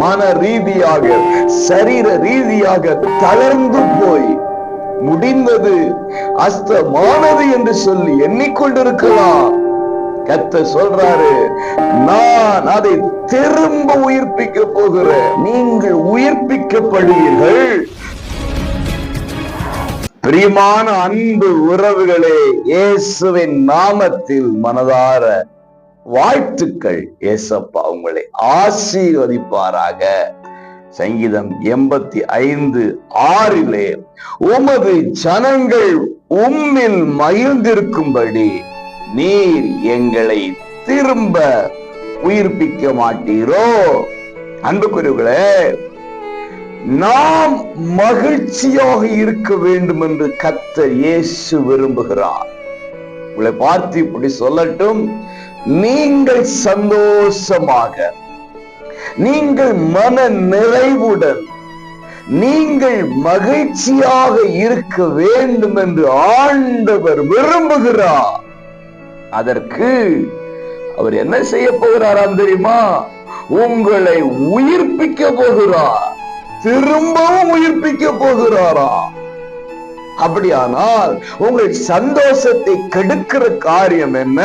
மன ரீதியாக சரீர ரீதியாக தளர்ந்து போய் முடிந்தது அஸ்தமானது என்று சொல்லி எண்ணிக்கொண்டிருக்கலாம். கர்த்தர் சொல்றாரு, நான் அதை திரும்ப உயிர்ப்பிக்க போகிறேன். நீங்கள் உயிர்ப்பிக்கப்படுவீர்கள். பிரியமான அன்பு உறவுகளே, இயேசுவின் நாமத்தில் மனதார வாழ்த்துக்கள். ஏசப்பா உங்களை ஆசீர்வதிப்பாராக. சங்கீதம் 85:6 உமது ஜனங்கள் உம்மில் மகிழ்ந்திருக்கும்படி நீர் எங்களை திரும்ப உயிர்ப்பிக்க மாட்டீரோ? அன்புக்குரியவர்களே, நாம் மகிழ்ச்சியாக இருக்க வேண்டும் என்று கர்த்தர் இயேசு விரும்புகிறார். உங்களை பார்த்து இப்படி சொல்லட்டும், நீங்கள் சந்தோஷமாக, நீங்கள் மன நிறைவுடன், நீங்கள் மகிழ்ச்சியாக இருக்க வேண்டும் என்று ஆண்டவர் விரும்புகிறார். அதற்கு அவர் என்ன செய்ய போகிறாராம் தெரியுமா? உங்களை உயிர்ப்பிக்க போகிறார். திரும்பவும் உயிர்ப்பிக்க போகிறாரா? அப்படியானால் உங்கள் சந்தோஷத்தை கெடுக்கிற காரியம் என்ன?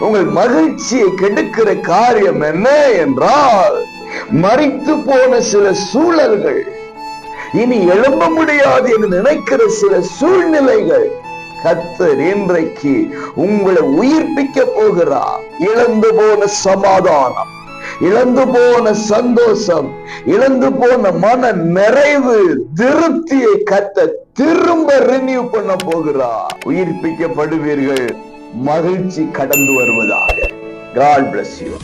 உங்கள் மகிழ்ச்சியை கெடுக்கிற காரியம் என்ன என்றால், மரித்து போன சில சூழல்கள், இனி எழும்ப முடியாது என்று நினைக்கிற சில சூழ்நிலைகள், கர்த்தர் இன்றைக்கு உங்களை உயிர்ப்பிக்க போகிறார். இழந்து போன சமாதானம், இழந்து போன சந்தோஷம், இழந்து போன மன நிறைவு, திருப்தியை கர்த்தர் திரும்ப ரினியூ பண்ண போகிறார். உயிர்ப்பிக்கப்படுவீர்கள். மகிழ்ச்சி கடந்து வருவதாக. God bless you.